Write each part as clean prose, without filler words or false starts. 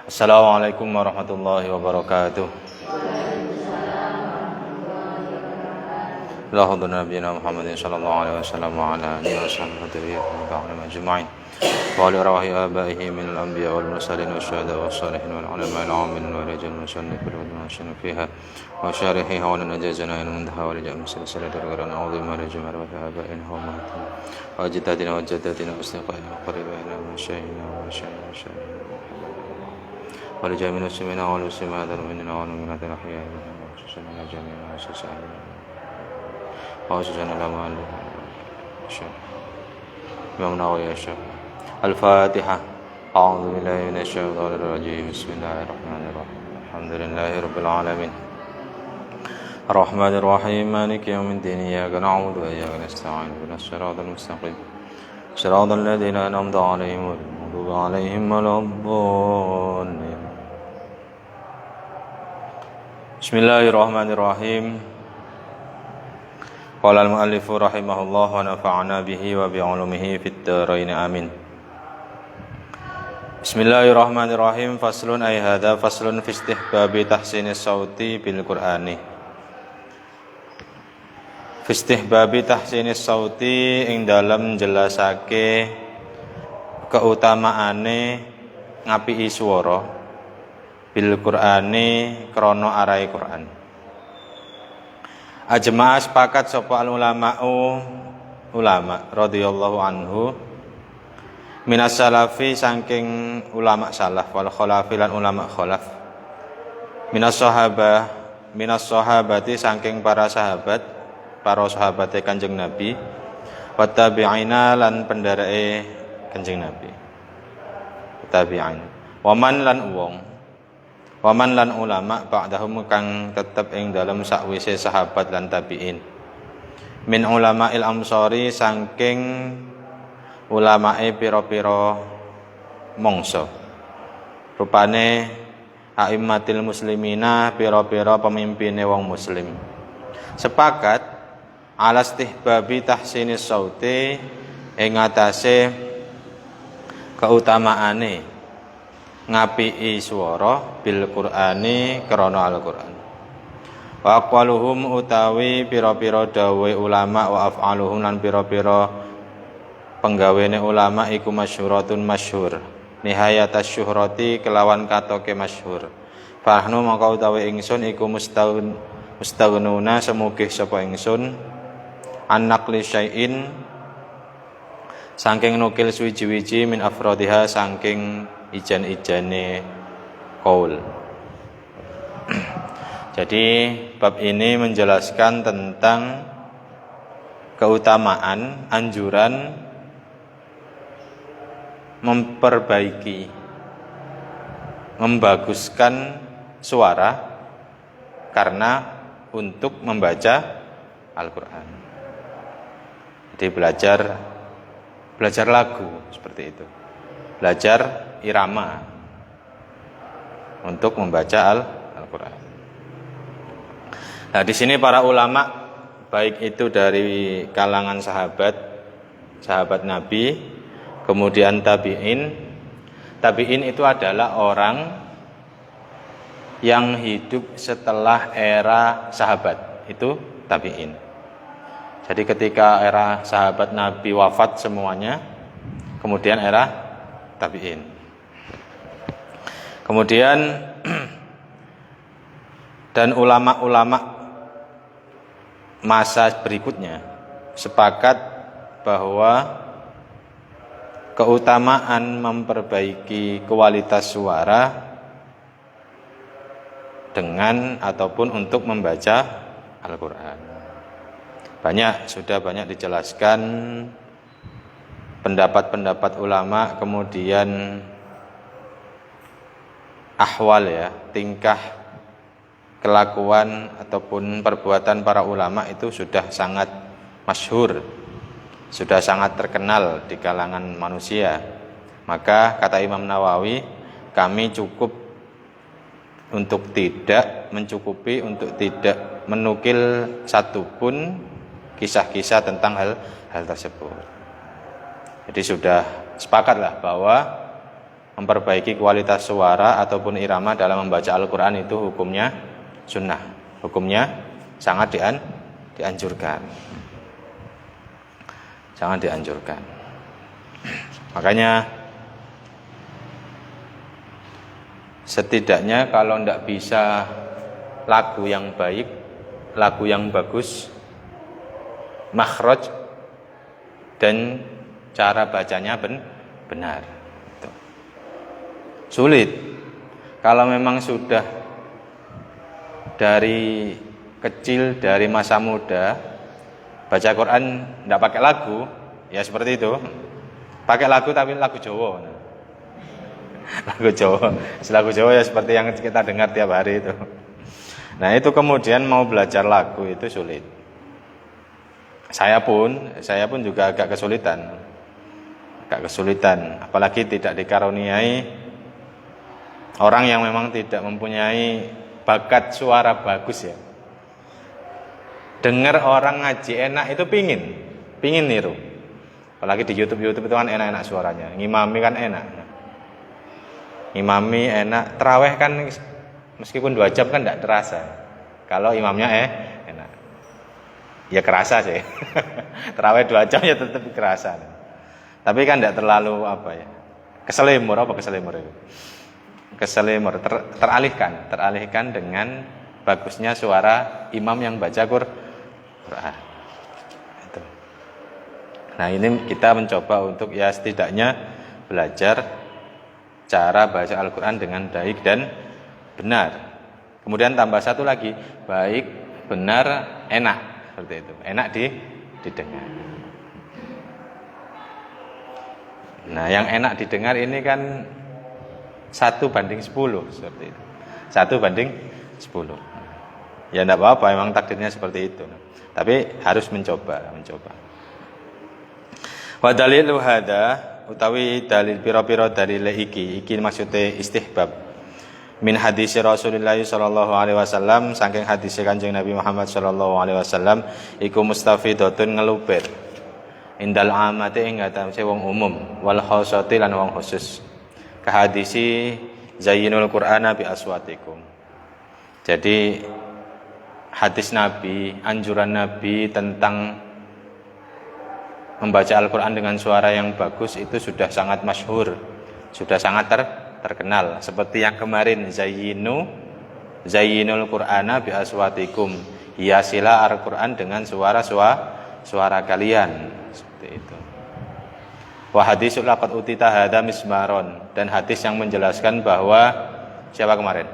Assalamualaikum warahmatullahi wabarakatuh. Allahumma nabiyina Muhammadin sallallahu alaihi wasallam wa ala alihi wa sahbihi ajma'in. Wa li rawahi abaihi min al-anbiya wal mursalin wasyuhada was-salihin wal ulama al-amilin wa rijal musannif wal muhasin fiha wa syarihi wa lan ajazana in muntaha wa rijal silsilatul qur'an azimah li jumar wa abaina wa ummahatina wa ajdadina wa jaddatina istiqaina wa qaribana wa syaykhina wa syaykhina wa li jami'il muslimina wal muslimat wal mu'minina wal mu'minat al-ahya'i wa khususana jami'a as-salihin wa khususana al-amal Imam Nawawi Syekh Al-Fatihah. A'udzu billahi minasy syaithanir rajim. Bismillahirrahmanirrahim. Alhamdulillahirabbil alamin. Arrahmanir rahim. Maliki yaumiddin. Iyyaka na'budu wa iyyaka nasta'in. Ihdinas siratal mustaqim. Siratal ladzina an'amta 'alaihim ghairil maghdubi 'alaihim waladdallin. Bismillahirrahmanirrahim. Qala al-mu'allifu rahimahullah wa nafa'ana bihi wa bi'ulumihi fid dharain amin. Bismillahirrahmanirrahim. Faslun ay hadza faslun fi istihbabi tahsinis sauti bil Qur'ani. Fi istihbabi tahsinis sauti ing dalem jelasake keutamaane ngapiki swara bil Qur'ani krana arahe Qur'an. Ajma'a sepakat sapa ulama radhiyallahu anhu minas salafi saking ulama salaf wal khalafi lan ulama khalaf minas sahabati saking para sahabate Kanjeng Nabi wa tabi'ina lan pendarake Kanjeng Nabi tabi'in waman lan ulama ba'dahum kang tetep ing dalem sakwise sahabat lan tabi'in min ulama'il amsari saking ulamae pira-pira mangsa rupane a'immatil muslimina pira-pira pemimpine wong muslim sepakat ala istihbabi tahsinis sauti ing atase keutamaane ngapiki swara bil Qur'ani krana Al-Qur'an wa aqwaluhum utawi pira-pira dawuhe ulama wa af'aluhum lan pira-pira penggawene ulama iku masyhuratun masyhur nihayatas syuhrati kelawan katoke masyhur fahnu maka utawi ingsun iku mustaghnuna semugih sapa ingsun annaqli syai'in saking nukil suwiji-wiji min afrodiha saking ijan-ijane qaul. Jadi bab ini menjelaskan tentang keutamaan anjuran memperbaiki, membaguskan suara karena untuk membaca Al-Quran. Jadi belajar lagu seperti itu, belajar irama untuk membaca Al-Quran. Nah, di sini para ulama baik itu dari kalangan sahabat Nabi, kemudian tabi'in itu adalah orang yang hidup setelah era sahabat, itu tabi'in. Jadi ketika era sahabat Nabi wafat semuanya, kemudian era tabi'in. Kemudian dan ulama-ulama masa berikutnya sepakat bahwa keutamaan memperbaiki kualitas suara dengan ataupun untuk membaca Al-Quran. Sudah banyak dijelaskan pendapat-pendapat ulama, kemudian ahwal tingkah kelakuan ataupun perbuatan para ulama itu sudah sangat masyhur, sudah sangat terkenal di kalangan manusia. Maka kata Imam Nawawi, kami cukup untuk tidak menukil satupun kisah-kisah tentang hal tersebut. Jadi sudah sepakatlah bahwa memperbaiki kualitas suara ataupun irama dalam membaca Al-Quran itu hukumnya sunnah, hukumnya sangat dianjurkan, sangat dianjurkan. Makanya setidaknya kalau tidak bisa lagu yang baik, lagu yang bagus, makhraj dan cara bacanya benar. Itu sulit. Kalau memang sudah dari kecil, dari masa muda baca Quran tidak pakai lagu, ya seperti itu. Pakai lagu tapi lagu Jawa. Lagu Jawa ya seperti yang kita dengar tiap hari itu. Nah itu kemudian mau belajar lagu itu sulit. Saya pun juga agak kesulitan, apalagi tidak dikaruniai orang yang memang tidak mempunyai bakat suara bagus ya. Dengar orang ngaji enak itu pingin niru. Apalagi di YouTube itu kan enak-enak suaranya. Ngimami kan enak. Ngimami enak, tarawih kan meskipun 2 jam kan tidak terasa. Kalau imamnya enak. Ya kerasa sih. Tarawih 2 jam ya tetap kerasa. Tapi kan tidak terlalu keselimur itu. Keselimur teralihkan dengan bagusnya suara imam yang baca Quran. Itu. Nah, ini kita mencoba untuk ya setidaknya belajar cara baca Al-Quran dengan baik dan benar. Kemudian tambah satu lagi, baik, benar, enak. Seperti itu. Enak didengar. Nah, yang enak didengar ini kan 1:10 seperti itu. 1:10. Ya enggak apa-apa, memang takdirnya seperti itu. Tapi harus mencoba. Wa dalilu hada utawi dalil pira-pira dalile iki maksude istihbab min hadis Rasulullah sallallahu alaihi wasallam, saking hadis Kanjeng Nabi Muhammad sallallahu alaihi wasallam iku mustafidatun ngeluber indal amate ing atase wong umum wal khassati lan wong khusus ka hadisi zayyinul qur'ana bi aswatikum. Jadi hadis Nabi, anjuran Nabi tentang membaca Al-Quran dengan suara yang bagus itu sudah sangat masyhur, sudah sangat terkenal. Seperti yang kemarin, zayyinul Qur'ana bi aswatikum, hiasilah Al-Quran dengan suara kalian, seperti itu. Wa hadisul laqad utita hadza mismaron, dan hadis yang menjelaskan bahwa siapa kemarin?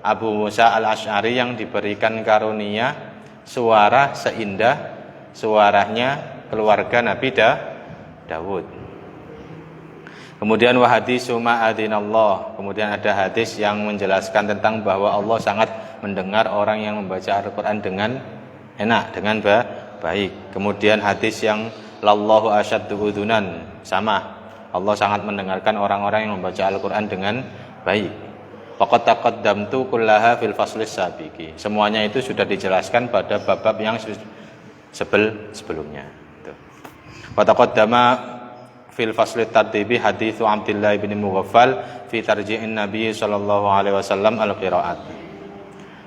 Abu Musa al-Asy'ari yang diberikan karunia suara seindah suaranya keluarga Nabi Dawud. Kemudian wa hadisu ma'adinallah, kemudian ada hadis yang menjelaskan tentang bahwa Allah sangat mendengar orang yang membaca Al-Quran dengan enak, dengan baik. Kemudian hadis yang lallahu asyaddu udhunan, sama, Allah sangat mendengarkan orang-orang yang membaca Al-Quran dengan baik. Faqad taqaddamtu kullaha fil faslis sabiqi, semuanya itu sudah dijelaskan pada bab-bab yang sebelumnya. Wa taqaddama fil fasli tartibi haditsu Abdullah bin Mughaffal fi tarji'in Nabi sallallahu alaihi wasallam al-qiraat.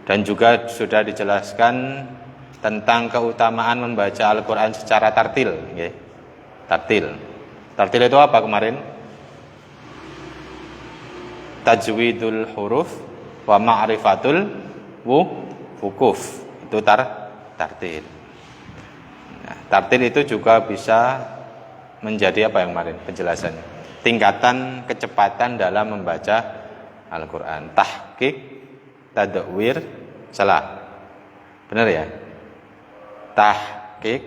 Dan juga sudah dijelaskan tentang keutamaan membaca Al-Qur'an secara tartil, nggih. Tartil itu apa kemarin? Tajwidul huruf wa ma'rifatul wukuf. Itu tartil. Nah, tartil itu juga bisa menjadi apa yang kemarin penjelasannya? Tingkatan kecepatan dalam membaca Al-Quran. Tahqiq, tadwir, salah. Benar ya? Tahqiq,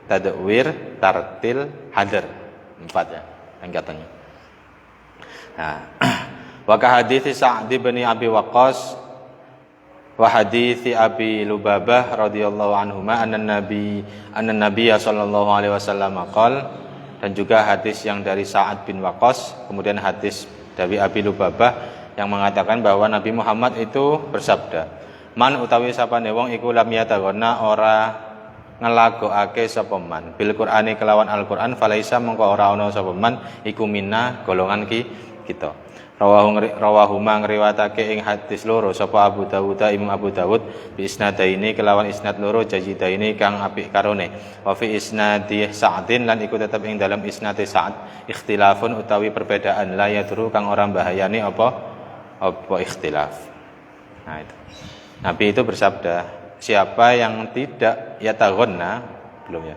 tadwir, tartil, hadar. 4 ya tingkatannya. Nah, wa ka hadits Sa'd bin Abi Waqqas wa hadithi Abi Lubabah radhiyallahu anhuma anna Nabi sallallahu alaihi wasallam qala, dan juga hadis yang dari Sa'ad bin Waqqas, kemudian hadis dari Abi Lubabah yang mengatakan bahwa Nabi Muhammad itu bersabda, man utawi sapane wong iku lam yatagonna ora ngelagokake sapa man bil Qur'ani kelawan Al-Qur'an falaisa mengko ora ana sapa man iku minna golongan kita. Rawahuma ngriwatake ing hadis loro sapa Abu Dawud Imam Abu Dawud bi isnadaini kelawan isnad loro jajidaini kang apik karone wa fi isnadi Sa'din lan iku tetep ing dalam isnade Sa'd ikhtilafun utawi perbedaan la yadru kang ora bahayani apa ikhtilaf. Nah itu Nabi itu bersabda siapa yang tidak yataghonna belum ya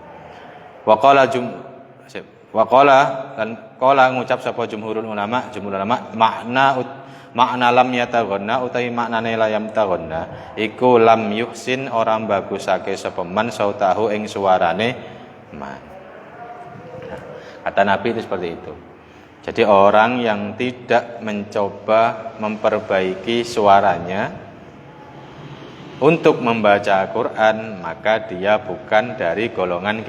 Waqala dan qala ngucap sapa jumhur ulama makna lam yataghanna utawi maknane la yamtaghanna iku lam yuhsin orang bagusake sapa man sautahu ing suarane man. Kata Nabi itu seperti itu. Jadi orang yang tidak mencoba memperbaiki suaranya untuk membaca Quran maka dia bukan dari golongan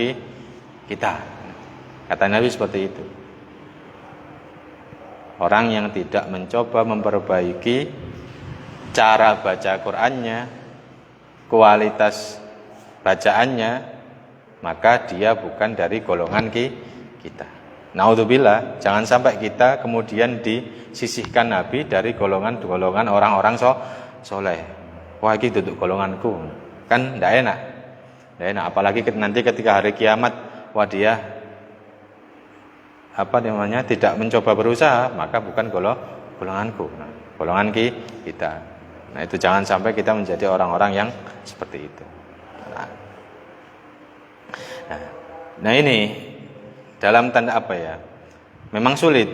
kita. Kata Nabi seperti itu. Orang yang tidak mencoba memperbaiki cara baca Qur'annya, kualitas bacaannya, maka dia bukan dari golongan kita. Naudzubillah, jangan sampai kita kemudian disisihkan Nabi dari golongan orang-orang soleh. Wah, ini duduk golonganku. Kan tidak enak. Tidak enak, apalagi nanti ketika hari kiamat, wah dia tidak mencoba berusaha, maka bukan golonganku. Nah, golongan kita. Nah, itu jangan sampai kita menjadi orang-orang yang seperti itu. Nah ini dalam tanda apa ya? Memang sulit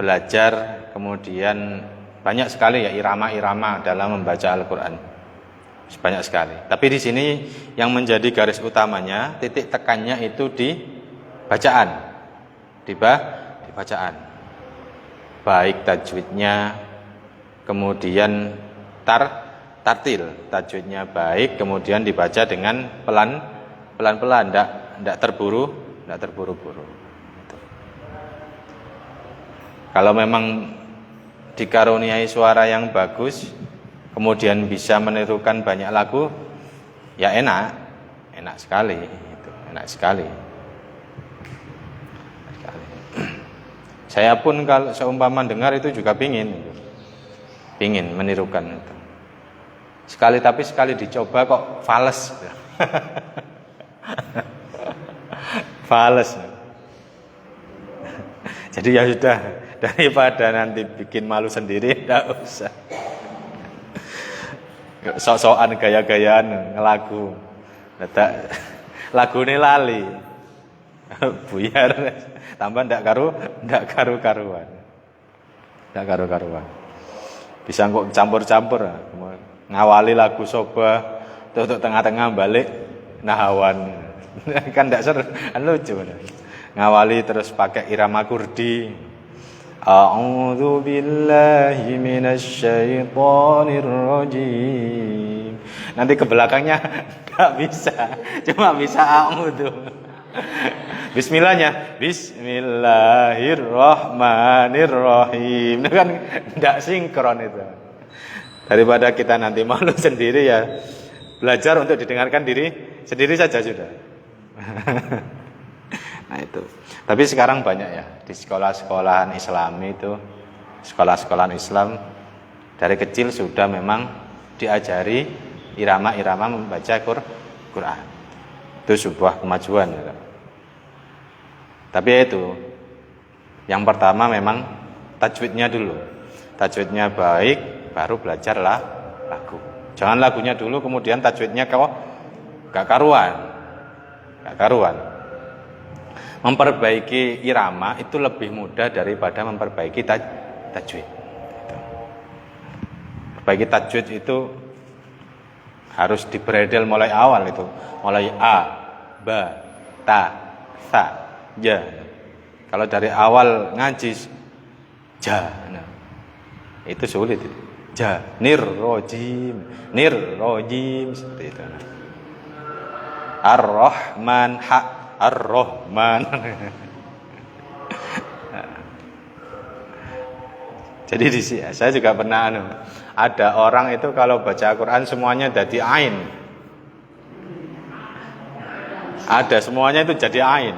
belajar, kemudian banyak sekali ya irama-irama dalam membaca Al-Qur'an. Banyak sekali. Tapi di sini yang menjadi garis utamanya, titik tekannya itu di bacaan. Di bacaan, baik tajwidnya, kemudian tartil, tajwidnya baik, kemudian dibaca dengan pelan-pelan, tidak terburu-buru. Kalau memang dikaruniai suara yang bagus, kemudian bisa menirukan banyak lagu, ya enak sekali, enak sekali. Saya pun kalau seumpama dengar itu juga pingin menirukan itu. Sekali dicoba kok fales. Fales. Jadi ya sudah, daripada nanti bikin malu sendiri, tidak usah. Sok-sokan gaya-gayaan ngelagu. Lagu ini lali. Buyar. Tambah ndak karu-karuan. Bisa kok campur-campur. Ngawali lagu soba, tutup tengah-tengah balik nahawan. Kan ndak seru, kan lucu. Ngawali terus pakai irama kurdi. A'udzu billahi minasyaitonir rajim. Nanti ke belakangnya enggak bisa, cuma bisa a'udzu. Bismillahnya Bismillahirrahmanirrahim. Itu kan tidak sinkron itu. Daripada kita nanti malu sendiri ya, belajar untuk didengarkan diri sendiri saja sudah. Nah itu. Tapi sekarang banyak ya di sekolah-sekolahan Islam itu, sekolah-sekolahan Islam dari kecil sudah memang diajari irama-irama membaca Quran. Itu sebuah kemajuan ya. Tapi itu yang pertama memang tajwidnya dulu. Tajwidnya baik, baru belajarlah lagu. Jangan lagunya dulu kemudian tajwidnya gak karuan. Memperbaiki irama itu lebih mudah daripada memperbaiki tajwid. Memperbaiki tajwid itu harus dibredel mulai awal itu. Mulai a, ba, ta, sa, ja. Kalau dari awal ngaji ja, nah, itu sulit itu. Ja, nir rojim seperti itu. Ar-Rahman Ar-Rahman. Jadi di sini saya juga pernah ada orang itu kalau baca Quran semuanya jadi ain. Ada, semuanya itu jadi ain.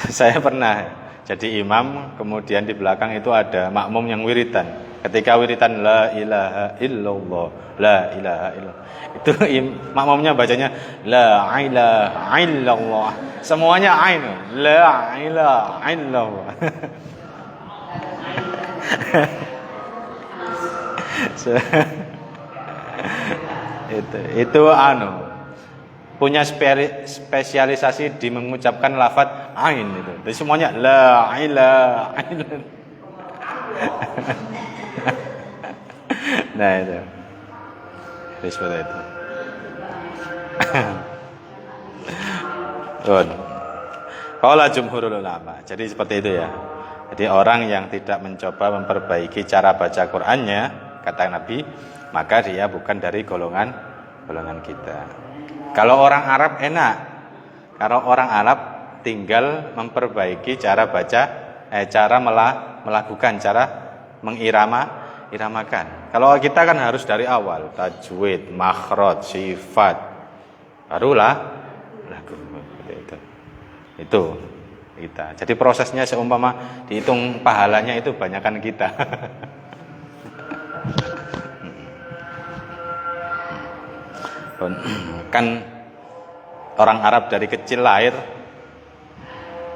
Saya pernah jadi imam, kemudian di belakang itu ada makmum yang wiritan. Ketika wiritan la ilaha illallah, la ilaha illallah, itu makmumnya bacanya la ilaha illallah. Semuanya ain, la ilaha illallah. itu punya spesialisasi di mengucapkan lafaz ain itu. Jadi semuanya la ilaha illallah. Nah itu. Jadi seperti itu. Qala jumhurul ulama. Jadi seperti itu ya. Jadi orang yang tidak mencoba memperbaiki cara baca Qur'annya, kata Nabi, maka dia bukan dari golongan kita. Kalau orang Arab enak. Kalau orang Arab tinggal memperbaiki cara baca, cara melakukan, cara iramakan. Kalau kita kan harus dari awal, tajwid, makhraj, sifat, barulah lagu itu. Itu kita. Jadi prosesnya seumpama dihitung pahalanya itu banyakan kita. Kan orang Arab dari kecil lahir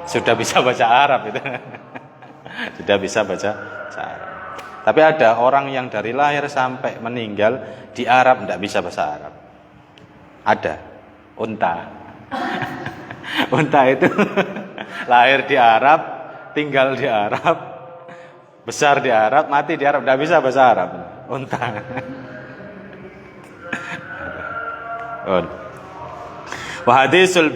sudah bisa baca Arab itu. Sudah bisa baca Arab. Tapi ada orang yang dari lahir sampai meninggal di Arab tidak bisa bahasa Arab. Ada unta. Unta itu lahir di Arab, tinggal di Arab, besar di Arab, mati di Arab, tidak bisa bahasa Arab. Unta. Wa hadisul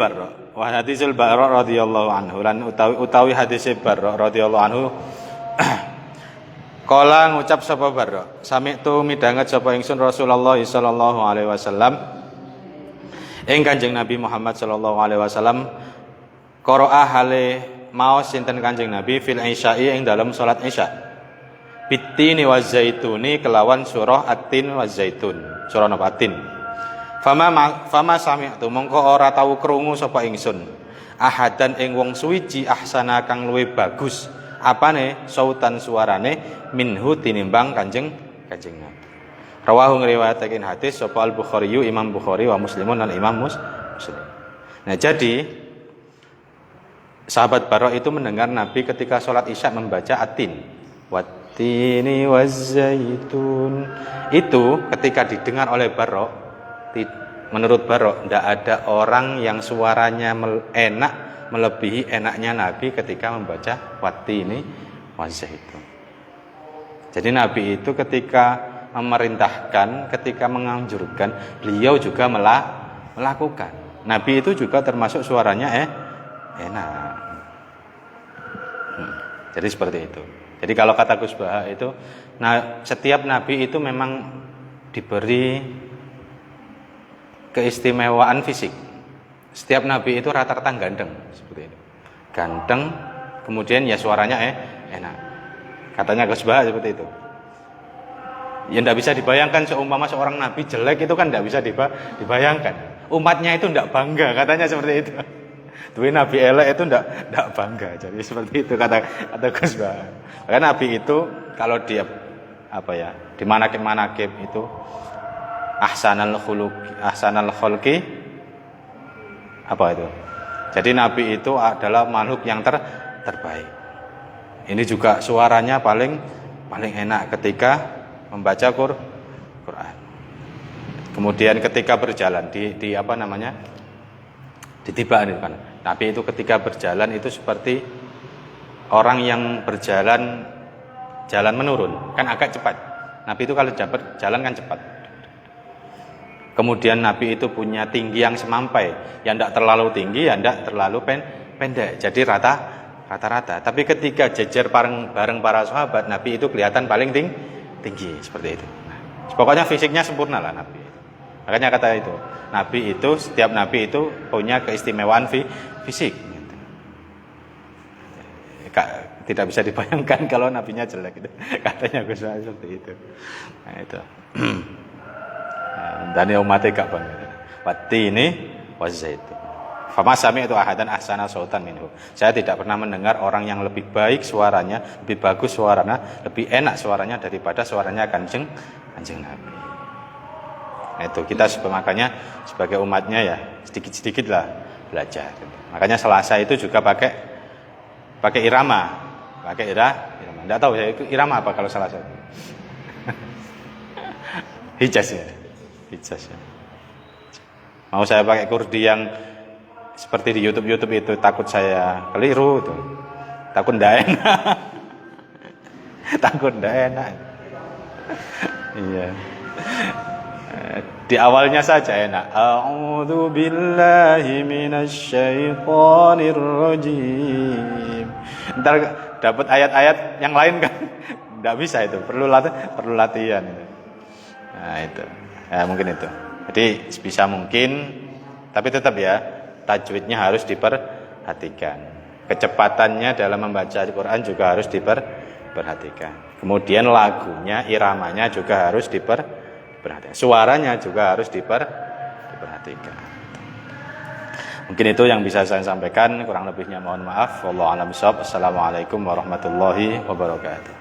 Barra radhiyallahu anhu lan utawi hadis Barra radhiyallahu anhu kala ngucap sapa Barra sami'tu midhanget sapa ingsun Rasulullah sallallahu alaihi wasallam ing Kanjeng Nabi Muhammad sallallahu alaihi wasallam qara'a hale maos sinten Kanjeng Nabi fil isya'i ing dalam salat isya bitini waz zaituni kelawan surah at-tin waz zaitun surah at-tin. Fama sami'tu mongko ora tau krungu sapa ingsun ahadan ing wong suwiji ahsana kang luwih bagus apane sautan suarane minhu tinimbang kanjeng Nabi. Rawahu ngriwayataken hadis sapa Al-Bukhari Imam Bukhari wa Muslimun dan Imam Muslim. Nah, jadi sahabat Barra itu mendengar Nabi ketika sholat Isya membaca At-Tin. Wattini waz-zaitun. Itu ketika didengar oleh Barra, menurut Barra tidak ada orang yang suaranya enak melebihi enaknya Nabi ketika membaca Wattini waz-zaitun. Jadi Nabi itu ketika memerintahkan, ketika menganjurkan, beliau juga melakukan. Nabi itu juga termasuk suaranya enak. Jadi seperti itu. Jadi kalau kata Gus Baha itu, setiap Nabi itu memang diberi keistimewaan fisik. Setiap Nabi itu rata-rata ganteng seperti itu. Ganteng, kemudian ya suaranya enak. Katanya Gus Baha seperti itu. Ya tidak bisa dibayangkan seumpama seorang Nabi jelek itu kan tidak bisa dibayangkan. Umatnya itu tidak bangga, katanya seperti itu. Tuh Nabi elek itu tidak bangga. Jadi seperti itu kata Gus Baha. Karena Nabi itu kalau dia di manakib itu ahsanal khulqi apa itu? Jadi Nabi itu adalah makhluk yang terbaik. Ini juga suaranya paling enak ketika membaca Quran. Kemudian ketika berjalan ditibaan itu kan. Nabi itu ketika berjalan itu seperti orang yang berjalan jalan menurun, kan agak cepat. Nabi itu kalau jalan kan cepat. Kemudian Nabi itu punya tinggi yang semampai, yang tidak terlalu tinggi, yang tidak terlalu pendek. Jadi rata-rata. Tapi ketika jejer bareng para sahabat, Nabi itu kelihatan paling tinggi seperti itu. Pokoknya fisiknya sempurna lah Nabi. Makanya kata itu, setiap Nabi itu punya keistimewaan fisik. Tidak bisa dibayangkan kalau nabinya jelek itu. Katanya Gus Baha seperti itu. Nah itu. Dan umatnya gak bangga. Wattini wazaitun. Fama sami'tu ahadan ahsana sautan minhu. Saya tidak pernah mendengar orang yang lebih baik suaranya, lebih bagus suaranya, lebih enak suaranya daripada suaranya Kanjeng Nabi. Nah, itu kita makanya sebagai umatnya ya sedikit-sedikit lah belajar. Makanya Selasa itu juga pakai irama, irama. Enggak tahu saya itu irama apa kalau Selasa. Hijaz ya. Mau saya pakai kurdi yang seperti di YouTube itu takut saya keliru tuh. Takut ndak enak. Takut ndak enak. Iya. Di awalnya saja enak. A'udzu billahi minasyaitonir rajim. Ntar dapat ayat-ayat yang lain kan enggak bisa itu. Perlu latihan itu. Nah, itu. Ya, mungkin itu. Jadi sebisa mungkin tapi tetap ya tajwidnya harus diperhatikan. Kecepatannya dalam membaca Al-Qur'an juga harus diperhatikan. Kemudian lagunya, iramanya juga harus diperhatikan. Suaranya juga harus diperhatikan. Mungkin itu yang bisa saya sampaikan, kurang lebihnya mohon maaf. Wallahu a'lam bishawab. Assalamualaikum warahmatullahi wabarakatuh.